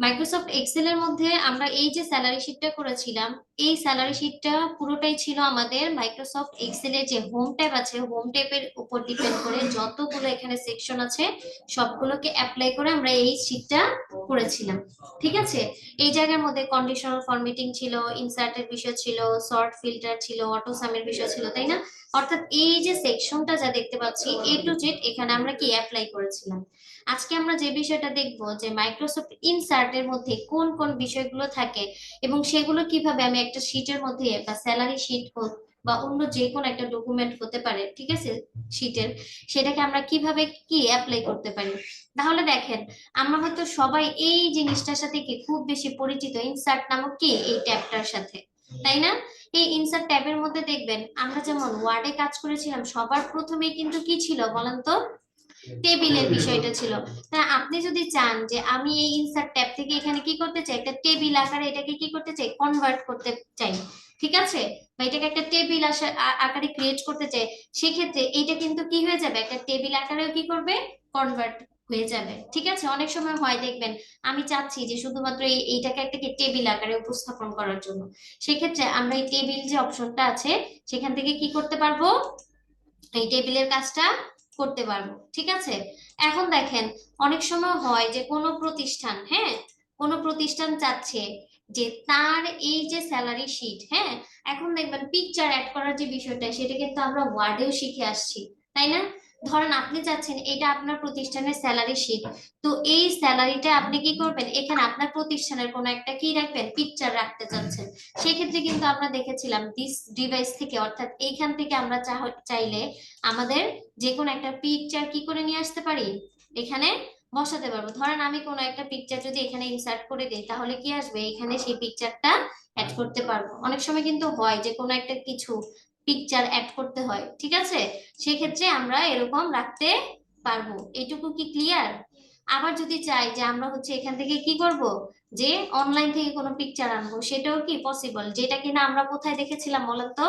Microsoft Excel এর মধ্যে আমরা এই যে স্যালারি শিটটা করেছিলাম, এই স্যালারি শিটটা পুরোটাই ছিল আমাদের মাইক্রোসফট এক্সেল এর যে হোম ট্যাব আছে, হোম ট্যাবের উপর ডিপেন্ড করে যতগুলো এখানে সেকশন আছে সবগুলোকে অ্যাপ্লাই করে আমরা এই শিটটা করেছিলাম। ঠিক আছে, এই জায়গার মধ্যে কন্ডিশনাল ফরম্যাটিং ছিল, ইনসার্টের বিষয় ছিল, সর্ট ফিল্টার ছিল, অটো সামের বিষয় ছিল, তাই না? অর্থাৎ এই যে সেকশনটা যা দেখতে পাচ্ছি এ টু জেড এখানে আমরা কি অ্যাপ্লাই করেছিলাম। আজকে আমরা যে বিষয়টা দেখব যে মাইক্রোসফট ইনসার্ট এর মধ্যে কোন কোন বিষয়গুলো থাকে এবং সেগুলো কিভাবে আমি একটা শীটের মধ্যে বা স্যালারি শীট হোক বা অন্য যে কোনো একটা ডকুমেন্ট হতে পারে, ঠিক আছে, শীটের, সেটাকে আমরা কিভাবে কি অ্যাপ্লাই করতে পারি। তাহলে দেখেন, আমরা হয়তো সবাই এই জিনিসটার সাথে কি খুব বেশি পরিচিত, ইনসার্ট নামক কি এই ট্যাবটার সাথে, তাই না? এই ইনসার্ট ট্যাবের মধ্যে দেখবেন আমরা যেমন ওয়ার্ডে কাজ করেছিলাম সবার প্রথমেই কিন্তু কি ছিল বলেন তো, টেবিলের বিষয়টা ছিল। তা আপনি যদি চান যে আমি এই ইনসার্ট ট্যাব থেকে এখানে কি করতে চাই, একটা টেবিল আকারে এটাকে কি করতে চাই, কনভার্ট করতে চাই, ঠিক আছে, বা এটাকে একটা টেবিল আকারে ক্রিয়েট করতে চাই, সেক্ষেত্রে এটা কিন্তু কি হয়ে যাবে, একটা টেবিল আকারেও কি করবে, কনভার্ট হয়ে যাবে। ঠিক আছে, অনেক সময় হয় দেখবেন আমি চাচ্ছি যে শুধুমাত্র এইটাকে একটা কি টেবিল আকারে উপস্থাপন করার জন্য, সেক্ষেত্রে আমরা এই টেবিল যে অপশনটা আছে সেখান থেকে কি করতে পারবো, এই টেবিলের কাজটা করতে পারবো। ঠিক আছে, এখন দেখেন অনেক সময় হয় যে কোনো প্রতিষ্ঠান, হ্যাঁ, কোনো প্রতিষ্ঠান চাচ্ছে যে তার এই যে স্যালারি শিট, হ্যাঁ, এখন দেখবেন পিকচার অ্যাড করার যে বিষয়টা সেটা কিন্তু আমরা ওয়ার্ডেও শিখে আসছি, তাই না? ধরেন আপনি চাচ্ছেন এটা আপনার প্রতিষ্ঠানের স্যালারি শিট, তো এই স্যালারিটা আপনি কি করবেন, এখানে আপনার প্রতিষ্ঠানের কোনো একটা কি রাখবেন, পিকচার রাখতে চাচ্ছেন, সেক্ষেত্রে কিন্তু আমরা দেখেছিলাম দিস ডিভাইস থেকে, অর্থাৎ এইখান থেকে আমরা চাইলে আমাদের যে কোনো একটা পিকচার কি করে নিয়ে আসতে পারি, এখানে বসাতে পারবো। ধরেন আমি কোনো একটা পিকচার যদি এখানে ইনসার্ট করে দিই তাহলে কি আসবে, এখানে সেই পিকচারটা অ্যাড করতে পারবো। অনেক সময় কিন্তু হয় যে কোনো একটা কিছু পিকচার অ্যাড করতে হয়, ঠিক আছে, সেক্ষেত্রে আমরা এরকম রাখতে পারবো। এটুকু কি ক্লিয়ার? আবার যদি চাই যে আমরা হচ্ছে এখান থেকে কি করব, যে অনলাইন থেকে কোনো পিকচার আনবো, সেটাও কি পসিবল, যেটা কিনা আমরা কোথায় দেখেছিলাম বলেন তো,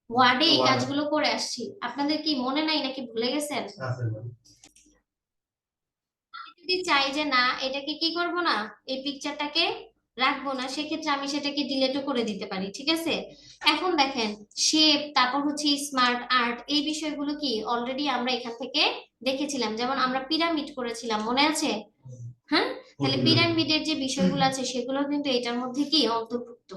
ওয়ার্ডে এই কাজগুলো করে আসছি। আপনাদের কি মনে নাই নাকি ভুলে গেছেন? যদি চাই যে না এটাকে কি করব না, এই পিকচারটাকে রাখবো না, সেক্ষেত্রে আমি সেটাকে ডিলিটও করে দিতে পারি। ঠিক আছে, এখন দেখেন শেপ, তারপর হচ্ছে স্মার্ট আর্ট, এই বিষয়গুলো কি অলরেডি আমরা এখান থেকে দেখেছিলাম, যেমন আমরা পিরামিড করেছিলাম, মনে আছে? হ্যাঁ, তাহলে পিরামিডের যে বিষয়গুলো আছে সেগুলো কিন্তু এটার মধ্যে কি অন্তর্ভুক্ত।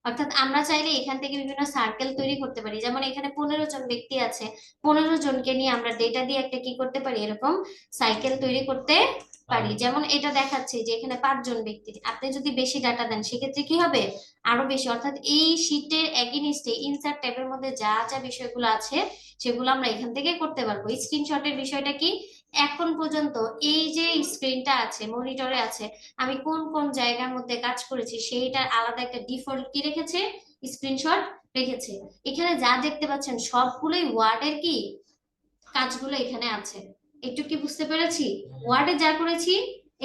অর্থাৎ আমরা চাইলে এখান থেকে বিভিন্ন সার্কেল তৈরি করতে পারি, যেমন এখানে 15 জন ব্যক্তি আছে, 15 জনকে নিয়ে আমরা ডেটা দিয়ে একটা কি করতে পারি, এরকম সাইকেল তৈরি করতে পারি। যেমন এটা দেখাচ্ছে যে এখানে 5 জন ব্যক্তি, আপনি যদি বেশি ডাটা দেন সেক্ষেত্রে কি হবে, আরো বেশি। অর্থাৎ এই শীটের এগেইনস্টে ইনসার্ট ট্যাবের মধ্যে যা যা বিষয়গুলো আছে সেগুলো আমরা এখান থেকে করতে পারবো। স্ক্রিনশটের বিষয়টা কি, এখন পর্যন্ত এই যে স্ক্রিনটা আছে, মনিটরে আছে, আমি কোন কোন জায়গার মধ্যে কাজ করেছি সেইটার আলাদা একটা ডিফল্ট কি রেখেছে, স্ক্রিনশট রেখেছে। এখানে যা দেখতে পাচ্ছেন সবগুলোই ওয়ার্ডের কি কাজগুলো এখানে আছে। একটু কি বুঝতে পেরেছি? ওয়ার্ডে যা করেছি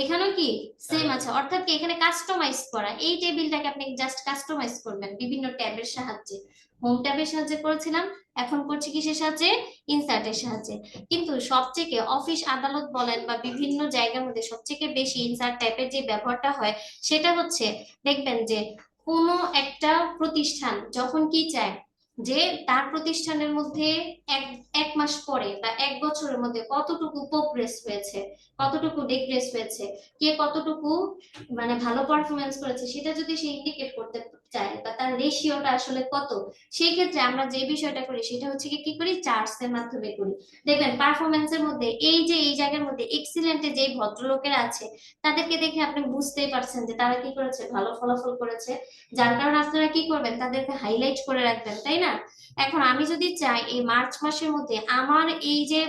এখানেও কি সেম আছে, অর্থাৎ কি এখানে কাস্টমাইজ করা, এই টেবিলটাকে আপনি জাস্ট কাস্টমাইজ করবেন বিভিন্ন ট্যাবের সাহায্যে। হোম ট্যাবের সাহায্যে করেছিলাম, এখন করছি কিসের সাহায্যে, ইনসার্টের সাহায্যে। কিন্তু সবচেয়ে অফিস আদালত বলেন বা বিভিন্ন জায়গার মধ্যে সবচেয়ে বেশি ইনসার্ট ট্যাবের যে ব্যবহারটা হয় সেটা হচ্ছে, দেখবেন যে কোনো একটা প্রতিষ্ঠান যখন কি চায় যে তার প্রতিষ্ঠানের মধ্যে এক এক মাস পরে বা 1 বছরের মধ্যে কতটুকু প্রোগ্রেস হয়েছে, কতটুকু ডিগ্রেস হয়েছে, কে কতটুকু মানে ভালো পারফরমেন্স করেছে, সেটা যদি সে ইন্ডিকেট করতে চায় বা তার রেশিওটা আসলে কত, সেই ক্ষেত্রে আমরা যে বিষয়টা করি সেটা হচ্ছে কি কি করি, চার্টস এর মাধ্যমে করি। দেখবেন পারফরমেন্সের মধ্যে এই যে এই জায়গার মধ্যে এক্সিলেন্টে যে ভদ্রলোকেরা আছে তাদেরকে দেখে আপনি বুঝতেই পারছেন যে তারা কি করেছে, ভালো ফলাফল করেছে, যার কারণে আপনারা কি করবেন, তাদেরকে হাইলাইট করে রাখবেন, তাই না? এখন আমি যদি চাই এই মার্চ মাসের মধ্যে আমার এই যে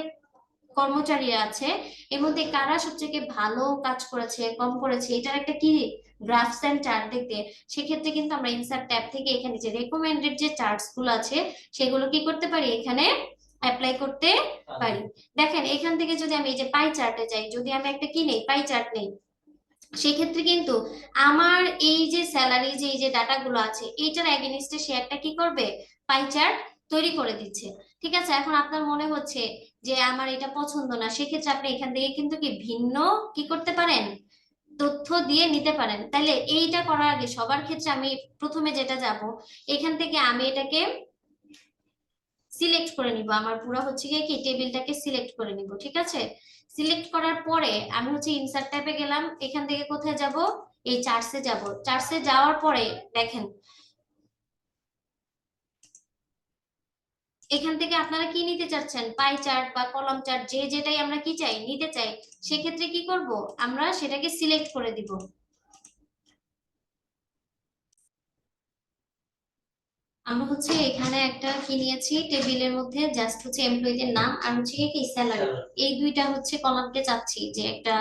কর্মচারীরা আছে এর মধ্যে কারা সবচেয়ে ভালো কাজ করেছে, কম করেছে, এটার একটা কি গ্রাফস এন্ড চার্ট দেখতে, সেক্ষেত্রে কিন্তু আমরা ইনসার্ট ট্যাব থেকে এখানে যে রেকমেন্ডেড যে চার্টস গুলো আছে সেগুলো কি করতে পারি, এখানে অ্যাপ্লাই করতে পারি। দেখেন এখান থেকে যদি আমি এই যে পাই চার্টে যাই, যদি আমি একটা কি নেই, পাই চার্ট নেই, সেক্ষেত্রে কিন্তু আমার এই যে স্যালারি যে এই যে ডাটাগুলো আছে এইটার এগেইনস্টে সে একটা কি করবে, পাই চার্ট তৈরি করে দিচ্ছে। ঠিক আছে, এখন আপনার মনে হচ্ছে যে আমার এটা পছন্দ না, সেক্ষেত্রে আপনি এখান থেকে কিন্তু কি ভিন্ন কি করতে পারেন, তথ্য দিয়ে নিতে পারেন। তাহলে এইটা করার আগে সবার ক্ষেত্রে আমি প্রথমে যেটা যাব, এখান থেকে আমি এটাকে সিলেক্ট করে নিব, আমার পুরো হচ্ছে গিয়ে কি টেবিলটাকে সিলেক্ট করে নিব, ঠিক আছে। সিলেক্ট করার পরে আমি হচ্ছে ইনসার্ট ট্যাবে গেলাম, এখান থেকে কোথায় যাব, এই চার্টসে যাব। চার্টসে যাওয়ার পরে দেখেন এখান থেকে আপনারা কি নিতে চাচ্ছেন, পাই চার্ট বা কলাম চার্ট, যে যেটাই আমরা কি চাই নিতে চাই, সেক্ষেত্রে কি করব, আমরা সেটাকে সিলেক্ট করে দিব। আমরা হচ্ছে এখানে একটা কি নিয়েছি, টেবিলের মধ্যে জাস্ট হচ্ছে এমপ্লয়ীদের নাম আর হচ্ছে কি স্যালারি, এই দুইটা হচ্ছে কলামকে চাচ্ছি যে একটা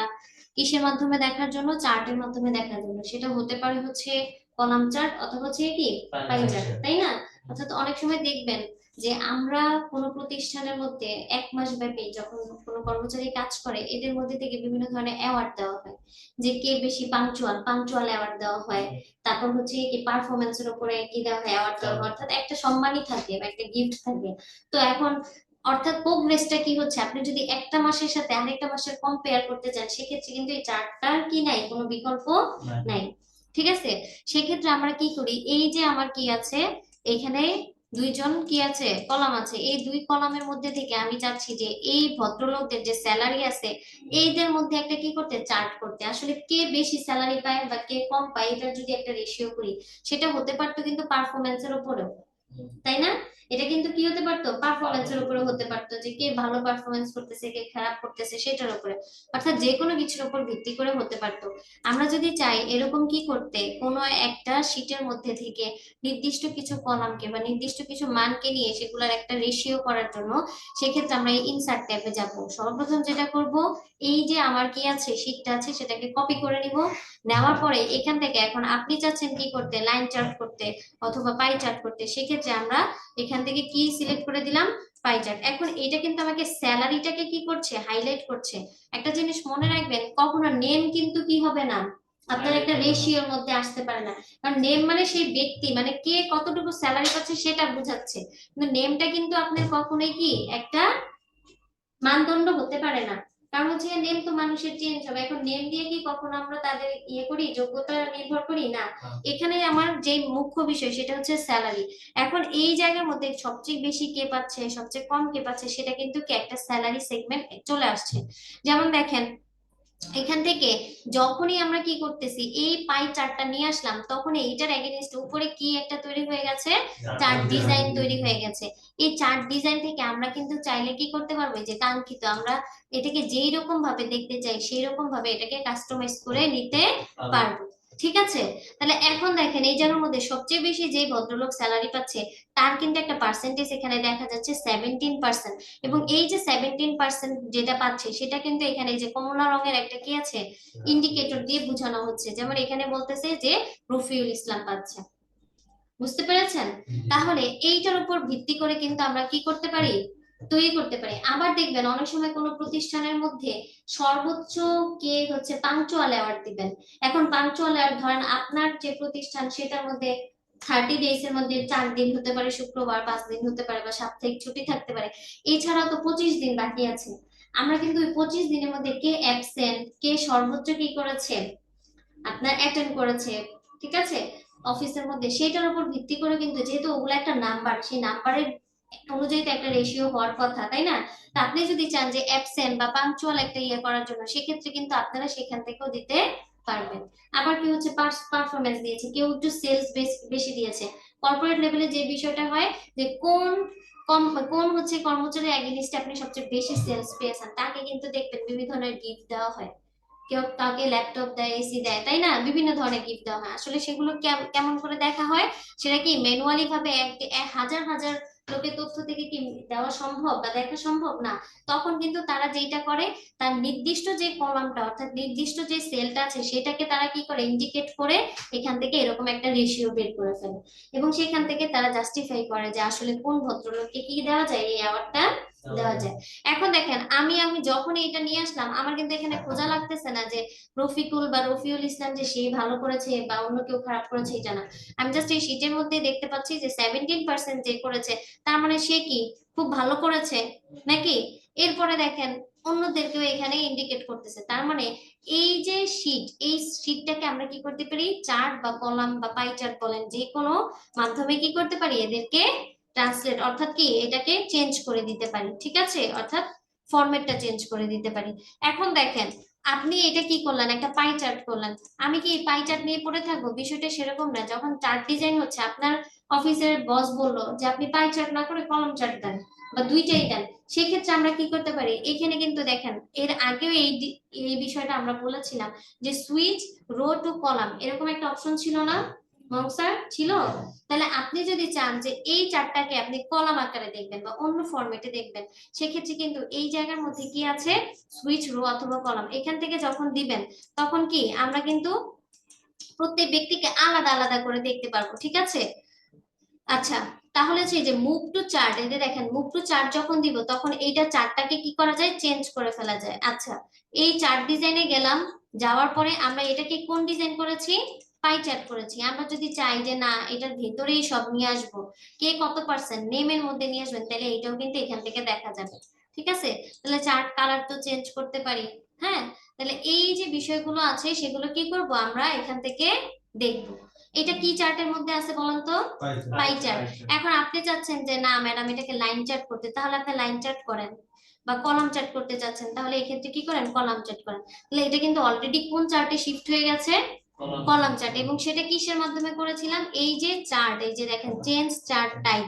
কিসের মাধ্যমে দেখার জন্য, চার্টের মাধ্যমে দেখার জন্য। সেটা হতে পারে হচ্ছে কলাম চার্ট অথবা হচ্ছে কি পাই চার্ট, তাই না। অর্থাৎ অনেক সময় দেখবেন যে আমরা কোনো প্রতিষ্ঠানের মধ্যে 1 মাস ব্যাপী যখন কোনো কর্মচারী কাজ করে, এদের মধ্যে থেকে বিভিন্ন ধরনের অ্যাওয়ার্ড দেওয়া হয়, যে কে বেশি পাংচুয়াল, পাংচুয়াল অ্যাওয়ার্ড দেওয়া হয়। তারপর হচ্ছে কি পারফরমেন্সের উপরে কি দেওয়া হয়, অ্যাওয়ার্ড দেওয়া হয়, অর্থাৎ একটা সম্মানই থাকে বা একটা গিফট থাকে। তো এখন অর্থাৎ প্রোগ্রেসটা কি হচ্ছে, আপনি যদি একটা মাসের সাথে আরেকটা মাসের কম্পেয়ার করতে চান, সেক্ষেত্রে কিন্তু এই চার্টটার কি নাই, কোনো বিকল্প নাই, ঠিক আছে। সেক্ষেত্রে আমরা কি করি, এই যে আমার কি আছে এখানে দুইজন কি আছে কলাম আছে, এই দুই কলামের মধ্যে থেকে আমি চাচ্ছি যে এই ভদ্রলোকদের যে স্যালারি আছে, এইদের মধ্যে একটা কি করতে, চার্ট করতে। আসলে কে বেশি স্যালারি পায় বা কে কম পায়, এটার যদি একটা রেশিও করি, সেটা হতে পারতো কিন্তু পারফরমেন্সের উপরেও, তাই না। এটা কিন্তু কি হতে পারতো, পারফরমেন্সের উপরে হতে পারতো, যে কে ভালো পারফরমেন্স করতেছে কে খারাপ করতেছে সেটার উপরে, অর্থাৎ যে কোনো কিছুর উপর ভিত্তি করে হতে পারতো। আমরা যদি চাই এরকম কি করতে, কোনো একটা শীটের মধ্যে থেকে নির্দিষ্ট কিছু কলামকে বা নির্দিষ্ট কিছু মানকে নিয়ে সেগুলোর একটা রেশিও করার জন্য, সেক্ষেত্রে আমরা এই ইনসার্ট ট্যাবে যাব। সর্বপ্রথম যেটা করব, এই যে আমার কি আছে শীটটা আছে সেটাকে কপি করে নিব। নেওয়ার পরে এখান থেকে এখন আপনি চাচ্ছেন কি করতে, লাইন চার্ট করতে অথবা পাই চার্ট করতে, সেক্ষেত্রে আমরা এখান থেকে কি সিলেক্ট করে দিলাম, পাই চার্ট। এখন এটা কিন্তু আমাকে স্যালারিটাকে কি করছে, হাইলাইট করছে। একটা জিনিস মনে রাখবেন, কখনো নেম কিন্তু কি হবে না, আপনার একটা রেশিওর মধ্যে আসতে পারে না। কারণ নেম মানে সেই ব্যক্তি, মানে কে কতটুকু স্যালারি পাচ্ছে সেটা বোঝাচ্ছে, কিন্তু নেমটা কিন্তু আপনার কখনোই কি একটা মানদণ্ড হতে পারে না। কারণ হচ্ছে নেম তো মানুষের চেঞ্জ হবে, এখন নেম দিয়ে কি কখনো আমরা তাদের ইয়ে করি, যোগ্যতা নির্ভর করি না। এখানে আমার যে মুখ্য বিষয় সেটা হচ্ছে স্যালারি। এখন এই জায়গার মধ্যে সবচেয়ে বেশি কে পাচ্ছে সবচেয়ে কম কে পাচ্ছে, সেটা কিন্তু কি একটা স্যালারি সেগমেন্ট চলে আসছে। যেমন দেখেন এখান থেকে যখনই আমরা কি করতেছি, এই পাই চার্টটা নিয়ে আসলাম, তখন এইটার এগেইনস্ট উপরে কি একটা তৈরি হয়ে গেছে, চার্ট ডিজাইন তৈরি হয়ে গেছে। এই চার্ট ডিজাইন থেকে আমরা কিন্তু চাইলে কি করতে পারবো, যে কাঙ্ক্ষিত আমরা এটাকে যেই রকম ভাবে দেখতে চাই সেই রকম ভাবে এটাকে কাস্টমাইজ করে নিতে পারবো, ঠিক আছে। তাহলে এখন দেখেন এই জায়গার মধ্যে সবচেয়ে বেশি যে ভদ্রলোক স্যালারি পাচ্ছে, তার কিন্তু একটা পার্সেন্টেজ এখানে দেখা যাচ্ছে 17%। এবং এই যে 17% যেটা পাচ্ছে, সেটা কিন্তু এখানে এই যে কমলা রঙের একটা কি আছে, ইন্ডিকেটর দিয়ে বোঝানো হচ্ছে। যেমন এখানে বলতেছে যে রফিউল ইসলাম পাচ্ছে, বুঝতে পেরেছেন। তাহলে এইটার উপর ভিত্তি করে কিন্তু আমরা কি করতে পারি, তৈরি করতে পারি। আবার দেখবেন অনেক সময় কোনো প্রতিষ্ঠানের মধ্যে সর্বোচ্চ কে হচ্ছে পাংচুয়াল অ্যাওয়ার্ড দিবেন। এখন পাংচুয়াল অ্যাওয়ার্ড ধরেন আপনার যে প্রতিষ্ঠান সেটার মধ্যে 30 ডেজ এর মধ্যে 4 দিন হতে পারে, শুক্রবার 5 দিন হতে পারে বা সাপ্তাহিক ছুটি থাকতে পারে। এছাড়াও তো 25 দিন বাকি আছে। আমরা কিন্তু ওই 25 দিনের মধ্যে কে অ্যাবসেন্ট, কে সর্বোচ্চ কি করেছে আপনার অ্যাটেন্ড করেছে, ঠিক আছে, অফিসের মধ্যে, সেটার উপর ভিত্তি করে কিন্তু, যেহেতু ওগুলো একটা নাম্বার, সেই নাম্বারের অনুযায়ী তো একটা রেশিও হওয়ার কথা, তাই না। তা আপনি যদি চান যে অ্যাবসেন্ট বা পাংচুয়াল একটা ইয়ে করার জন্য, সেক্ষেত্রে কিন্তু আপনারা সেখান থেকেও দিতে পারবেন। আবার কি হচ্ছে পারফরমেন্স দিয়েছে, কেউ একটু সেলস বেশি দিয়েছে। কর্পোরেট লেভেলে যে বিষয়টা হয়, যে কম কোন হচ্ছে কর্মচারী এগেইনস্টে আপনি সবচেয়ে বেশি সেলস পেয়েছেন, তাকে কিন্তু দেখবেন বিভিন্ন ধরনের গিফট দেওয়া হয়। কেউ কাউকে ল্যাপটপ দেয়, এসি দেয়, তাই না, বিভিন্ন ধরনের গিফট দেওয়া হয়। আসলে সেগুলো কেমন করে দেখা হয়, সেটা কি ম্যানুয়ালি ভাবে হাজার হাজার লোকের তথ্য থেকে কি দেওয়া সম্ভব বা দেখা সম্ভব না। তখন কিন্তু তারা যেটা করে, তার নির্দিষ্ট যে কলামটা অর্থাৎ নির্দিষ্ট যে সেলটা আছে সেটাকে তারা কি করে ইন্ডিকেট করে এখান থেকে এরকম একটা রেশিও বের করে ফেলে। এবং সেখান থেকে তারা জাস্টিফাই করে যে আসলে কোন ভদ্রলোককে কি দেওয়া যায়, এই অ্যাওয়ার্ডটা দেওয়া যায়। এখন দেখেন আমি আমি যখন এটা নিয়ে আসলাম, আমার কিন্তু এখানে খোঁজা লাগতেছে না যে রফিকুল বা রফিউল ইসলাম যে সে ভালো করেছে বা অন্য কেউ খারাপ করেছে, এটা না। আমি জাস্ট এই শীটের মধ্যে দেখতে পাচ্ছি যে 17% যে করেছে, তার মানে সে কি খুব ভালো করেছে নাকি। এরপরে দেখেন অন্যদেরকেও এখানে ইন্ডিকেট করতেছে, তার মানে এই যে শীট, এই শীটটাকে আমরা কি করতে পারি, চার্ট বা কলাম বা পাই চার্ট বলেন, যে কোনো মাধ্যমে কি করতে পারি, এদেরকে ট্রান্সলেট অর্থাৎ কি এটাকে চেঞ্জ করে দিতে পারি, ঠিক আছে, অর্থাৎ ফরম্যাটটা চেঞ্জ করে দিতে পারি। এখন দেখেন আপনি এটা কি করলেন, একটা পাই চার্ট করলেন, আমি কি পাই চার্ট নিয়ে পড়ে থাকবো, বিষয়টা সেরকম না। যখন চার্ট ডিজাইন হচ্ছে, আপনার অফিসের বস বললো যে আপনি পাই চার্ট না করে কলাম চার্ট দেন বা দুইটাই দেন, সেক্ষেত্রে আমরা কি করতে পারি, এখানে কিন্তু দেখেন এর আগেও এই বিষয়টা আমরা বলেছিলাম যে সুইচ রো টু কলাম এরকম একটা অপশন ছিল না স্যার, ছিল? তাহলে আপনি যদি চান যে এই চার্টটাকে আপনি কলাম আকারে দেখবেন বা অন্য ফরম্যাটে দেখবেন, সেক্ষেত্রে কিন্তু এই জায়গার মধ্যে কি আছে, সুইচ রো অথবা কলাম, এখান থেকে যখন দিবেন তখন কি আমরা কিন্তু প্রত্যেক ব্যক্তিকে আলাদা আলাদা করে দেখতে পারবো, ঠিক আছে। আচ্ছা, তাহলে হচ্ছে এই যে মুভ টু চার্ট, এই যে দেখেন মুভ টু চার্ট যখন দিব তখন এইটা চার্টটাকে কি করা যায়, চেঞ্জ করে ফেলা যায়। আচ্ছা, এই চার্ট ডিজাইনে গেলাম, যাওয়ার পরে আমরা এটাকে কোন ডিজাইন করেছি, পাই চার্ট করেছি। আমরা যদি চাই যে না এটার ভেতরেই সব নিয়ে আসবো, কে কত পার্সেন্ট নেমের মধ্যে নিয়ে আসবেন, তাহলে এটাও কিন্তু এখান থেকে দেখা যাবে, ঠিক আছে। তাহলে চার্ট কালার তো চেঞ্জ করতে পারি, হ্যাঁ। তাহলে এই যে বিষয়গুলো আছে সেগুলো কি করব আমরা এখান থেকে দেখবো। এটা কি চার্টের মধ্যে আছে বলেন তো, পাই চার্ট। এখন আপনি চাচ্ছেন যে না ম্যাডাম এটাকে লাইন চার্ট করতে, তাহলে আপনি লাইন চার্ট করেন, বা কলাম চার্ট করতে চাচ্ছেন তাহলে এক্ষেত্রে কি করেন, কলাম চার্ট করেন। তাহলে এটা কিন্তু অলরেডি কোন চার্টে শিফট হয়ে গেছে, কলাম চার্ট। এবং সেটা কিসের মাধ্যমে করেছিলাম, এই যে চার্ট, এই যে দেখেন চেঞ্জ চার্ট টাইপ,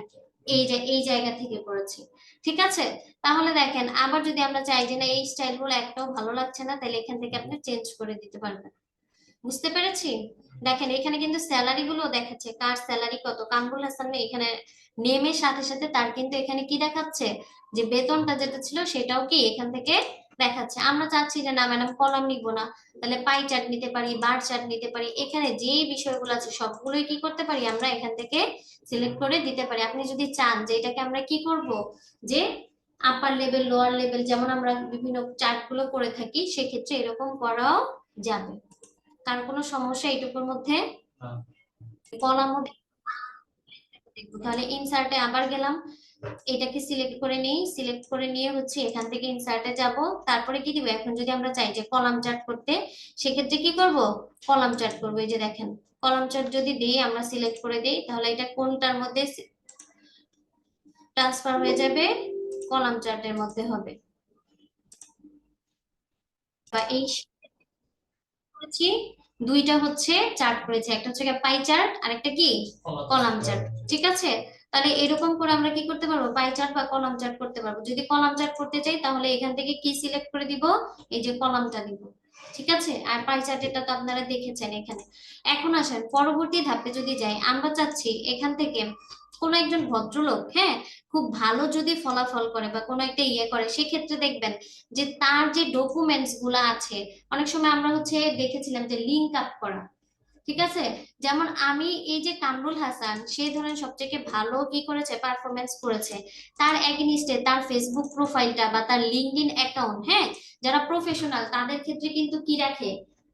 এই যে এই জায়গা থেকে করেছি, ঠিক আছে। তাহলে দেখেন আবার যদি আমরা চাই যে না এই স্টাইল গুলো একটাও ভালো লাগছে না, তাহলে এখান থেকে আপনি চেঞ্জ করে দিতে পারবেন। বুঝতে পেরেছি? দেখেন এখানে কিন্তু স্যালারি গুলো দেখাচ্ছে, কার স্যালারি কত, কামরুল হাসান এখানে নেমের সাথে সাথে তার কিন্তু এখানে কি দেখাচ্ছে, যে বেতনটা যেটা ছিল সেটাও কি এখান থেকে দেখাচ্ছে। আমরা চাচ্ছি যে না ম্যাডাম কলাম নিব না, তাহলে পাই চার্ট নিতে পারি, বার চার্ট নিতে পারি, এখানে যেই বিষয়গুলো আছে সবগুলোই কি করতে পারি আমরা এখান থেকে সিলেক্ট করে দিতে পারি। আপনি যদি চান যে এটাকে আমরা কি করব, যে আপার লেভেল লোয়ার লেভেল যেমন আমরা বিভিন্ন চার্ট গুলো করে থাকি, সেক্ষেত্রে এরকম করাও যাবে। কার কোনো সমস্যা এইটুকুর মধ্যে, কলামও দেখবো। তাহলে ইনসার্টে আবার গেলাম, এটাকে সিলেক্ট করে নিই, সিলেক্ট করে নিয়ে হচ্ছে এখান থেকে ইনসার্টে যাব, তারপরে কি দিব, এখন যদি আমরা চাই যে কলাম চার্ট করতে, সেক্ষেত্রে কি করব, কলাম চার্ট করবো। এই যে দেখেন কলাম চার্ট যদি দিই, আমরা সিলেক্ট করে দিই, তাহলে এটা কোনটার মধ্যে ট্রান্সফার হয়ে যাবে, কলাম চার্টের মধ্যে হবে। বা এই করেছি, দুইটা হচ্ছে চার্ট করেছি, একটা হচ্ছে পাই চার্ট আর একটা কি কলাম চার্ট, ঠিক আছে। তাহলে এরকম করে আমরা কি করতে পারবো, পাই চার্ট বা কলাম চার্ট করতে পারবো। যদি কলাম চার্ট করতে চাই তাহলে এখান থেকে কি সিলেক্ট করে দিব, এই যে কলামটা দিব, ঠিক আছে। আর পাই চার্ট এটা তো আপনারা দেখেছেন এখানে। এখন আসেন পরবর্তী ধাপে যদি যাই, আমরা চাচ্ছি এখান থেকে কোনো একজন ভদ্রলোক, হ্যাঁ, খুব ভালো যদি ফলাফল করে বা কোনো একটা ইয়ে করে, সেক্ষেত্রে দেখবেন যে তার যে ডকুমেন্টস গুলা আছে, অনেক সময় আমরা হচ্ছে দেখেছিলাম যে লিঙ্ক আপ করা, ঠিক আছে। যেমন আমি এই যে কামরুল হাসান, সে ধরেন সবথেকে ভালো কি করেছে, পারফরমেন্স করেছে, তার এগেনিস্টে তার ফেসবুক প্রোফাইলটা বা তার লিঙ্কডইন অ্যাকাউন্ট, হ্যাঁ, যারা প্রফেশনাল তাদের ক্ষেত্রে কিন্তু কি রাখে,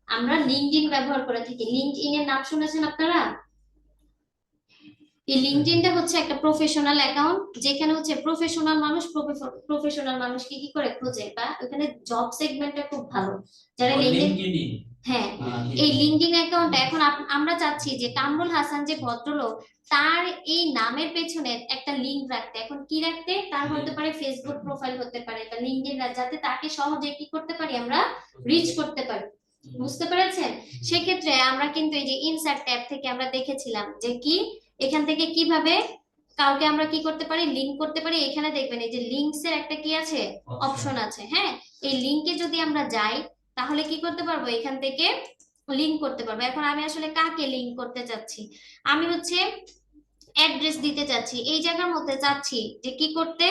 আমরা লিঙ্কডইন ব্যবহার করে থাকি। লিঙ্কডইন এর নাম শুনেছেন আপনারা? এই লিঙ্কডইনটা হচ্ছে একটা প্রফেশনাল অ্যাকাউন্ট, যেখানে হচ্ছে প্রফেশনাল মানুষ প্রফেশনাল মানুষকে কি করে খোঁজে, বা ওখানে জব সেগমেন্টটা খুব ভালো, যারা লিঙ্কডইন, হ্যাঁ। এই লিঙ্কডইন অ্যাকাউন্ট এখন আমরা চাচ্ছি যে কামরুল হাসান যে ভদ্রলোক, তার এই নামের পেছনে একটা লিংক রাখতে। এখন কি রাখতে, তার হতে পারে ফেসবুক প্রোফাইল হতে পারে বা লিঙ্কডইন, যাতে তাকে সহজে কি করতে পারি, আমরা রিচ করতে পারি। বুঝতে পেরেছেন? সেক্ষেত্রে আমরা কিন্তু এই যে ইনসার্ট ট্যাব থেকে আমরা দেখেছিলাম যে কি এখান থেকে কিভাবে কাউকে আমরা কি করতে পারি, লিংক করতে পারি। এখানে দেখবেন এই যে লিংকস এর একটা কি আছে, অপশন আছে, হ্যাঁ। এই লিংকে যদি আমরা যাই তাহলে কি করতে পারবো, এখান থেকে লিংক করতে পারবো। এখন আমি আসলে কাকে লিংক করতে চাচ্ছি, আমি হচ্ছে অ্যাড্রেস দিতে চাচ্ছি, এই জায়গার মধ্যে চাচ্ছি যে কি করতে,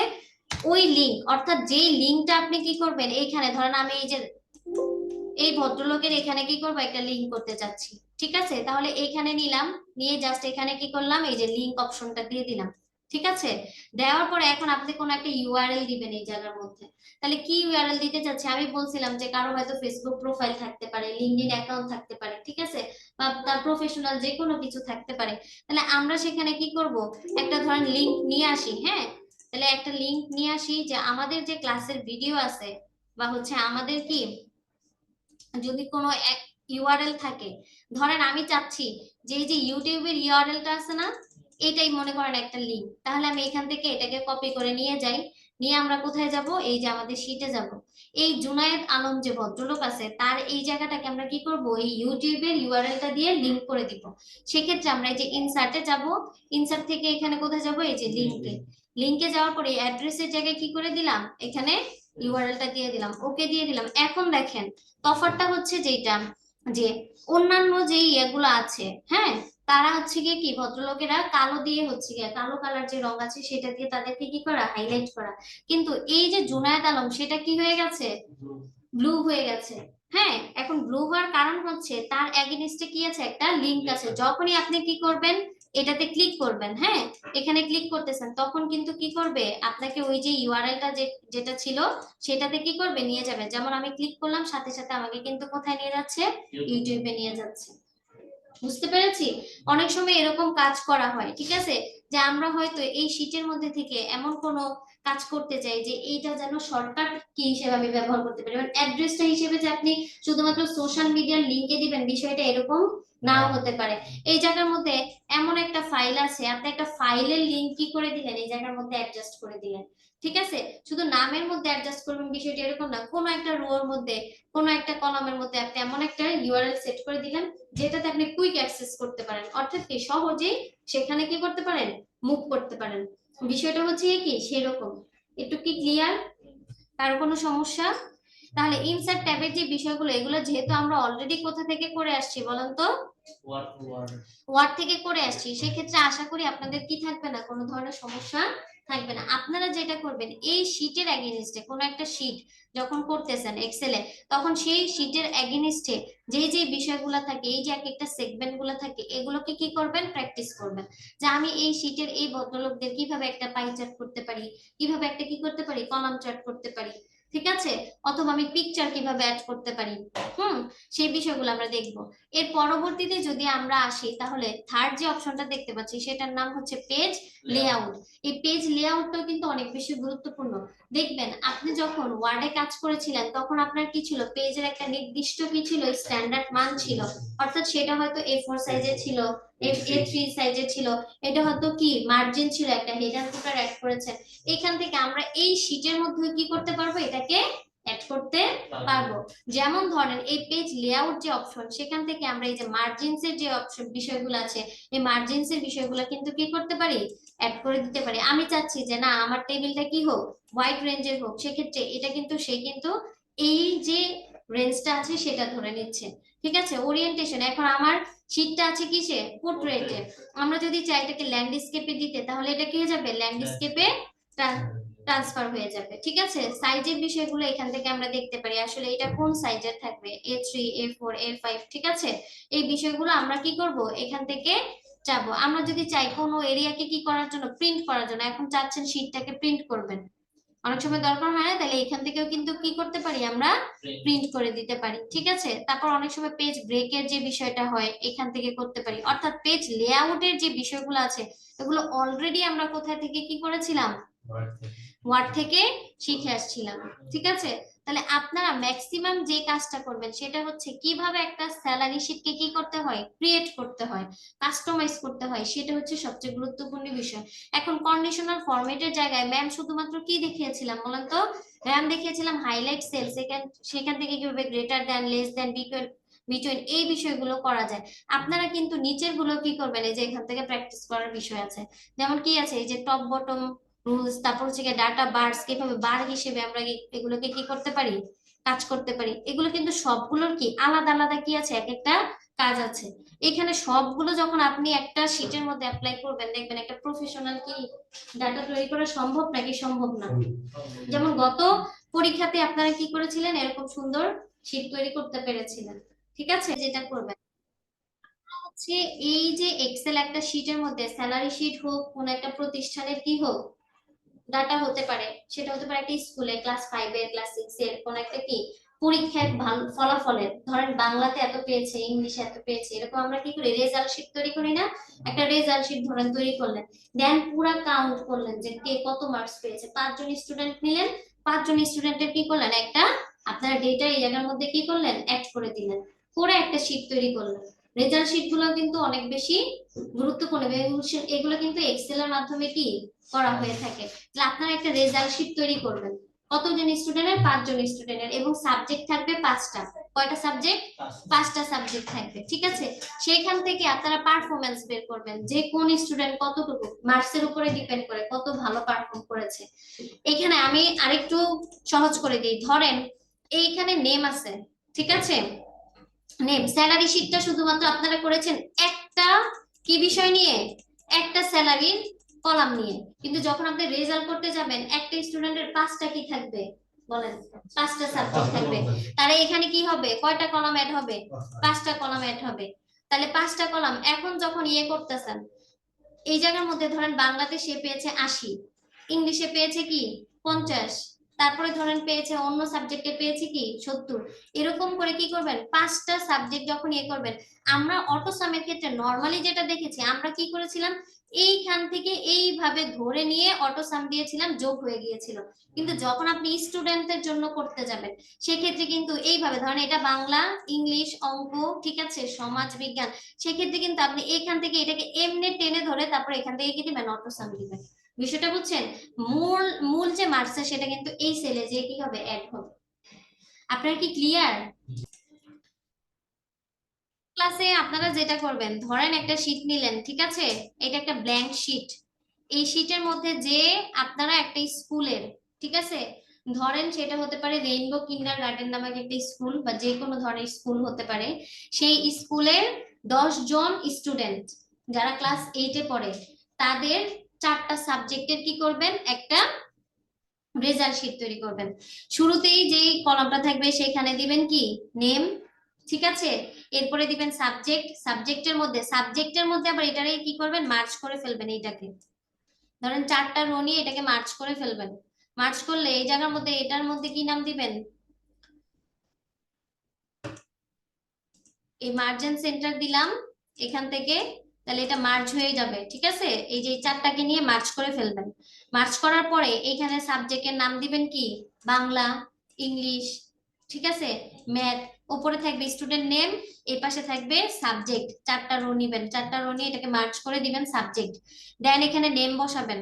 ওই লিংক, অর্থাৎ যেই লিংকটা আপনি কি করবেন, এইখানে ধরেন আমি এই যে এই ভদ্রলোকের এখানে কি করবো, একটা লিংক করতে চাচ্ছি, ঠিক আছে। তাহলে এখানে নিলাম, নিয়ে জাস্ট এখানে কি করলাম, এই যে লিংক অপশনটা দিয়ে দিলাম, ঠিক আছে। দেওয়ার পরে এখন আপনি কোন একটা ইউআরএল দিবেন এই জায়গার মধ্যে। তাহলে কি ইউআরএল দিতে চাচ্ছি, আমি বলছিলাম যে কারো হয়তো ফেসবুক প্রোফাইল থাকতে পারে, লিঙ্কডইন অ্যাকাউন্ট থাকতে পারে, ঠিক আছে, বা তার প্রফেশনাল যে কোনো কিছু থাকতে পারে। তাহলে আমরা সেখানে কি করব, একটা ধরেন লিংক নিয়ে আসি, হ্যাঁ, তাহলে একটা লিংক নিয়ে আসি যে আমাদের যে ক্লাসের ভিডিও আছে বা হচ্ছে আমাদের কি যদি কোনো ইউআরএল থাকে, ধরেন আমি চাচ্ছি যে এই যে ইউটিউবের ইউআরএলটা আছে না, এটাই মনে করেন একটা লিংক, তাহলে আমি এখান থেকে এটাকে কপি করে নিয়ে যাই, নিয়ে আমরা কোথায় যাব, এই যে আমাদের শিটে যাব। এই জুনায়েদ আলম যে ভদ্রলোক আছে তার এই জায়গাটাকে আমরা কি করব, এই ইউটিউবের ইউআরএলটা দিয়ে লিংক করে দিব। সেক্ষেত্রে আমরা এই যে ইনসার্টে যাব, ইনসার্ট থেকে এখানে কোথায় যাব, এই যে লিংকে, লিংকে যাওয়ার পরে অ্যাড্রেসের জায়গায় কি করে দিলাম, এখানে ইউআরএলটা দিয়ে দিলাম, ওকে দিয়ে দিলাম। এখন দেখেন তফাৎটা হচ্ছে যেটা, যে অন্যান্য যে ইয়েগুলো আছে, হ্যাঁ, তারা হচ্ছে গিয়ে কি, ভদ্রলোকেরা কালো দিয়ে হচ্ছে গিয়ে, কালো কালার যে রং আছে সেটা দিয়ে তাদেরকে কি করা, হাইলাইট করা। কিন্তু এই যে জুনায়েদ আলম সেটা কি হয়ে গেছে, ব্লু হয়ে গেছে। হ্যাঁ, এখন ব্লু হওয়ার কারণ হচ্ছে তার এগেইনস্টে কি আছে, একটা লিংক আছে। যখনই আপনি কি করবেন, এটাতে ক্লিক করবেন, হ্যাঁ, এখানে ক্লিক করতেছেন, তখন কিন্তু কি করবে, আপনাকে ওই যে ইউআরএলটা যেটা ছিল সেটাতে কি করবে, নিয়ে যাবে। যেমন আমি ক্লিক করলাম, সাথে সাথে আমাকে কিন্তু কোথায় নিয়ে যাচ্ছে, ইউটিউবে নিয়ে যাচ্ছে। বুঝতে পেরেছি? অনেক সময় এরকম কাজ করা হয়, ঠিক আছে, যে আমরা হয়তো এই শীটের মধ্যে থেকে এমন কোনো কাজ করতে চাই যে এইটা যেন শর্টকাট কি হিসেবে আমি ব্যবহার করতে পারি, মানে অ্যাড্রেসটা হিসেবে যে আপনি শুধুমাত্র সোশ্যাল মিডিয়ার লিংকে দিবেন, বিষয়টা এরকম নাও হতে পারে। এই জায়গার মধ্যে এমন একটা ফাইল আছে, আপনি একটা ফাইলের লিংক কি করে দিলেন, এই জায়গার মধ্যে অ্যাডজাস্ট করে দিলেন, ঠিক আছে, শুধু নামের মধ্যে অ্যাডজাস্ট করবেন, বিষয়টা এরকম না, কোনো একটা রোর মধ্যে, কোনো একটা কলামের মধ্যে আপনি এমন একটা ইউআরএল সেট করে দিলেন যেটাতে আপনি কুইক অ্যাক্সেস করতে পারেন, অর্থাৎ কি সহজেই সেখানে কি করতে পারেন, মুভ করতে পারেন। বিষয়টা হচ্ছে কি সেরকম। একটু কি ক্লিয়ার? কারো কোনো সমস্যা? তাহলে ইনসার্ট ট্যাবের যে বিষয়গুলো, এগুলো যেহেতু আমরা অলরেডি কোথা থেকে করে আসছি বলেন তো, ওয়ার্ড থেকে করে আসছি, সেক্ষেত্রে আশা করি আপনাদের কি থাকবে না, কোনো ধরনের সমস্যা থাকবে না। আপনারা যেটা করবেন, এই শীটের এগেইনস্টে কোনো একটা শীট যখন করতেছেন এক্সেলে, তখন সেই শীটের এগেইনস্টে যে যে বিষয়গুলো থাকে, এই যে এক একটা সেগমেন্ট গুলো থাকে, এগুলোকে কি করবেন, প্র্যাকটিস করবেন, যে আমি এই শীটের এই ভদ্রলোকদের কিভাবে একটা পাই চার্ট করতে পারি, কিভাবে একটা কি করতে পারি, কলাম চার্ট করতে পারি, ঠিক আছে, অথবা আমি পিকচার কিভাবে অ্যাড করতে পারি। হুম, সেই বিষয়গুলো আমরা দেখবো। এর পরবর্তীতে যদি আমরা আসি, তাহলে থার্ড যে অপশনটা দেখতে পাচ্ছি সেটার নাম হচ্ছে পেজ লেআউট। এই পেজ লেআউটটাও কিন্তু অনেক বেশি গুরুত্বপূর্ণ। দেখবেন আপনি যখন ওয়ার্ডে কাজ করেছিলেন তখন আপনার কি ছিল, পেজের একটা নির্দিষ্ট কি ছিল, স্ট্যান্ডার্ড মান ছিল, অর্থাৎ সেটা হয়তো A4 সাইজের ছিল, A3 সাইজের ছিল, এটা হয়তো কি মার্জিন ছিল, একটা হেডার ফুটার অ্যাড করেছেন। এখান থেকে আমরা এই শীটের মধ্যে কি করতে পারবো, এটাকে অ্যাড করতে পারবো। যেমন ধরেন এই পেজ লেআউট যে অপশন, সেখান থেকে আমরা এই যে মার্জিনস এর যে অপশন বিষয়গুলো আছে, এই মার্জিনস এর বিষয়গুলো কিন্তু কি করতে পারি, অ্যাড করে দিতে পারি। আমি চাচ্ছি যে না আমার টেবিলটা কি হোক, হোয়াইট রেঞ্জের হোক, সেক্ষেত্রে এটা কিন্তু সে কিন্তু এই যে রেঞ্জটা আছে সেটা ধরে নিচ্ছে, ঠিক আছে। ওরিয়েন্টেশন, এখন আমার শীটটা আছে কিসে, পোর্ট্রেটে, আমরা যদি চাই এটাকে ল্যান্ডস্কেপে দিতে, তাহলে এটা কি হয়ে যাবে, ল্যান্ডস্কেপে ট্রান্সফার হয়ে যাবে, ঠিক আছে। সাইজের বিষয়গুলো এখান থেকে আমরা দেখতে পারি, আসলে এটা কোন সাইজের থাকবে, A3, A4, A5, ঠিক আছে। এই বিষয়গুলো আমরা কি করব, এখান থেকে যাবো। আমরা যদি চাই কোনো এরিয়াকে কি করার জন্য, প্রিন্ট করার জন্য, এখন চাচ্ছেন শীটটাকে প্রিন্ট করবেন, অনেক সময় দরকার হয় না, তাহলে এখান থেকেও কিন্তু কি করতে পারি, আমরা প্রিন্ট করে দিতে পারি, ঠিক আছে। তারপর অনেক সময় পেজ ব্রেকের যে বিষয়টা হয় এখান থেকে করতে পারি, অর্থাৎ পেজ লেআউটের যে বিষয়গুলো আছে এগুলো অলরেডি আমরা কোথায় থেকে কি করেছিলাম, ওয়ার্ড থেকে শিখে আসছিলাম, ঠিক আছে। তাহলে আপনারা ম্যাক্সিমাম যে কাজটা করবেন সেটা হচ্ছে কিভাবে একটা স্যালারি শিটকে কি করতে হয়, ক্রিয়েট করতে হয়, কাস্টমাইজ করতে হয়, সেটা হচ্ছে সবচেয়ে গুরুত্বপূর্ণ বিষয়। এখন কন্ডিশনাল ফরম্যাটের জায়গায় ম্যাম শুধুমাত্র কি দেখিয়েছিলাম বলেন তো, ম্যাম দেখিয়েছিলাম হাইলাইট সেল, সেখান থেকে কিভাবে greater than, less than, between এই বিষয়গুলো করা যায়। আপনারা কিন্তু নিচের গুলো কি করবেন, এই যে এখান থেকে প্র্যাকটিস করার বিষয় আছে, যেমন কি আছে, এই যে টপ বটম রুলস, তারপর হচ্ছে ডাটা বারস, কিভাবে বার হিসেবে আমরা এগুলোকে কি করতে পারি, কাজ করতে পারি। এগুলো কিন্তু সবগুলোর কি আলাদা আলাদা কি আছে, এক একটা কাজ আছে। এখানে সবগুলো যখন আপনি একটা শীটের মধ্যে অ্যাপ্লাই করবেন, দেখবেন একটা প্রফেশনাল কি ডাটা তৈরি করা সম্ভব নাকি সম্ভব না। যেমন গত পরীক্ষাতে আপনারা কি করেছিলেন, এরকম সুন্দর শীট তৈরি করতে পেরেছিলেন, ঠিক আছে। যেটা করবেন হচ্ছে, এই যে এক্সেল একটা শীটের মধ্যে, স্যালারি শীট হোক, কোন একটা প্রতিষ্ঠানের কি হোক ডাটা হতে পারে, সেটা হতে পারে একটা স্কুলে ক্লাস 5 এর, ক্লাস 6 এর কোন একটা কি পরীক্ষায় ভালো ফলাফলের, ধরেন বাংলাতে এত পেয়েছে, ইংলিশে এত পেয়েছে, এরকম আমরা কি করি, রেজাল্ট শিট তৈরি করি না? একটা রেজাল্ট শিট ধরেন তৈরি করলেন, দেন পুরা কাউন্ট করলেন যে কে কত মার্কস পেয়েছে, 5 জন স্টুডেন্ট নিলেন, 5 জন স্টুডেন্টের কি করলেন, একটা আপনারা ডেটা এই জায়গার মধ্যে কি করলেন, অ্যাড করে দিলেন, করে একটা শিট তৈরি করলেন। রেজাল্ট শিট গুলো কিন্তু অনেক বেশি গুরুত্বপূর্ণ এবং এগুলো কিন্তু এক্সেল এর মাধ্যমে কি করা হয়ে থাকে। তাহলে আপনারা একটা রেজাল্ট শিট তৈরি করবেন, কতজন স্টুডেন্টের, 5 জন স্টুডেন্টের, এবং সাবজেক্ট থাকবে 5টা। কয়টা সাবজেক্ট? 5টা সাবজেক্ট থাকবে, ঠিক আছে। সেইখান থেকে আপনারা পারফরমেন্স বের করবেন যে কোন স্টুডেন্ট কতটুকু, মার্কসের উপরে ডিপেন্ড করে কত ভালো পারফর্ম করেছে। এখানে আমি আরেকটু সহজ করে দিই, ধরেন এইখানে নেম আছে, ঠিক আছে, নেম, স্যালারি শিটটা শুধুমাত্র আপনারা করেছেন একটা কি বিষয় নিয়ে, একটা স্যালারির কলাম নিয়ে, কিন্তু যখন আপনি রেজাল্ট করতে যাবেন একটা স্টুডেন্টের 5টা কি থাকবে বলেন, 5টা সাবজেক্ট থাকবে, তাহলে এখানে কি হবে, কয়টা কলাম অ্যাড হবে, 5টা কলাম অ্যাড হবে। তাহলে 5টা কলাম এখন যখন ইয়ে করতেছেন, এই জায়গার মধ্যে ধরেন বাংলাতে সে পেয়েছে 80, ইংলিশে পেয়েছে কি 50, তারপরে ধরেন পেয়েছে অন্য সাবজেক্টে পেয়েছে কি 70, এরকম করে কি করবেন, 5টা সাবজেক্ট যখন ইয়ে করবেন। আমরা অটোসামের ক্ষেত্রে নরমালি যেটা দেখেছি, আমরা কি করেছিলাম, এইখান থেকে এইভাবে ধরে নিয়ে অটোসাম দিয়েছিলাম, যোগ হয়ে গিয়েছিল। কিন্তু যখন আপনি স্টুডেন্টদের জন্য করতে যাবেন, সেক্ষেত্রে কিন্তু এইভাবে ধরেন, এটা বাংলা, ইংলিশ, অঙ্ক, ঠিক আছে, সমাজ বিজ্ঞান, সেক্ষেত্রে কিন্তু আপনি এখান থেকে এটাকে এমনি টেনে ধরে তারপর এখান থেকে কি দিবেন, অটোসাম দিবেন। বিষয়টা বুঝছেন? মূল মূল যে মার্কস সেটা কিন্তু এই সেলে যে কি হবে, অ্যাড হবে। আপনারা কি ক্লিয়ার? ক্লাসে আপনারা যেটা করবেন, ধরেন একটা শীট নিলেন, ঠিক আছে, এটা একটা ব্ল্যাঙ্ক শীট, এই শীটের মধ্যে যে আপনারা একটা স্কুলের, ঠিক আছে, ধরেন সেটা হতে পারে রেইনবো কিন্ডার গার্ডেন নামক একটা স্কুল, বা যে কোনো ধরনের স্কুল হতে পারে, সেই স্কুলের 10 জন স্টুডেন্ট যারা ক্লাস 8-এ পড়ে, তাদের 4টা সাবজেক্টের কি করবেন, একটা রেজাল্ট শিট তৈরি করবেন। শুরুতেই যেই কলামটা থাকবে সেখানে দিবেন কি, নেম, ঠিক আছে, এরপরে দিবেন সাবজেক্ট, সাবজেক্টের মধ্যে আবার এটারে কি করবেন, মার্চ করে ফেলবেন, এইটাকে ধরেন 4টা রো নিয়ে এটাকে মার্চ করে ফেলবেন। মার্চ করলে এই জায়গার মধ্যে এটার মধ্যে কি নাম দিবেন, এই মার্জিন সেন্টার দিলাম এখান থেকে, তাহলে এটা মার্জ হয়ে যাবে, ঠিক আছে, এই যে 4টাকে নিয়ে মার্চ করে ফেলবেন। মার্চ করার পরে এইখানে সাবজেক্টের নাম দিবেন কি, বাংলা, ইংলিশ, ঠিক আছে, ম্যাথ, উপরে থাকবে স্টুডেন্ট নেম, এই পাশে থাকবে সাবজেক্ট, 4টা রো নিবেন, 4টা রো নিয়ে এটাকে মার্চ করে দিবেন সাবজেক্ট, দেন এখানে নেম বসাবেন,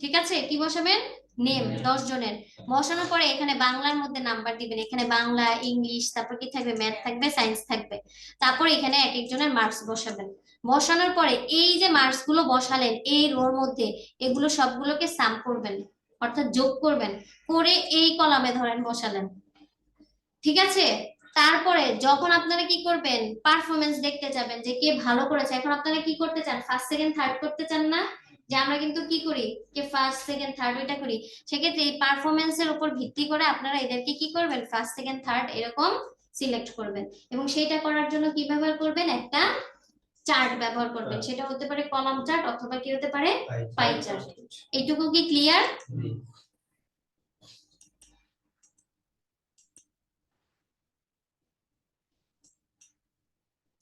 ঠিক আছে, কি বসাবেন, নেম 10 জনের। বসানোর পরে এখানে বাংলার মধ্যে নাম্বার দিবেন, এখানে বাংলা, ইংলিশ, তারপর কি থাকবে, ম্যাথ থাকবে, সায়েন্স থাকবে, তারপর এখানে এক একজনের মার্কস বসাবেন। বসানোর পরে এই যে মার্কস গুলো বসালেন এই রোর মধ্যে, এগুলো সবগুলোকে সাম করবেন, অর্থাৎ যোগ করবেন, করে এই কলামে ধরেন বসালেন, ঠিক আছে। তারপরে যখন আপনারা কি করবেন, পারফরমেন্স দেখতে যাবেন যে কে ভালো করেছে, এখন আপনারা কি করতে চান, ফার্স্ট সেকেন্ড থার্ড করতে চান না, যে আমরা কিন্তু কি করি, কে ফার্স্ট সেকেন্ড থার্ড ওইটা করি। সেক্ষেত্রে এই পারফরমেন্সের উপর ভিত্তি করে আপনারা এদেরকে কি করবেন, ফার্স্ট সেকেন্ড থার্ড এরকম সিলেক্ট করবেন, এবং সেটা করার জন্য কি ব্যবহার করবেন, একটা চার্ট ব্যবহার করবেন, সেটা হতে পারে কলাম চার্ট অথবা কি হতে পারে, পাই চার্ট। এইটুকু কি ক্লিয়ার?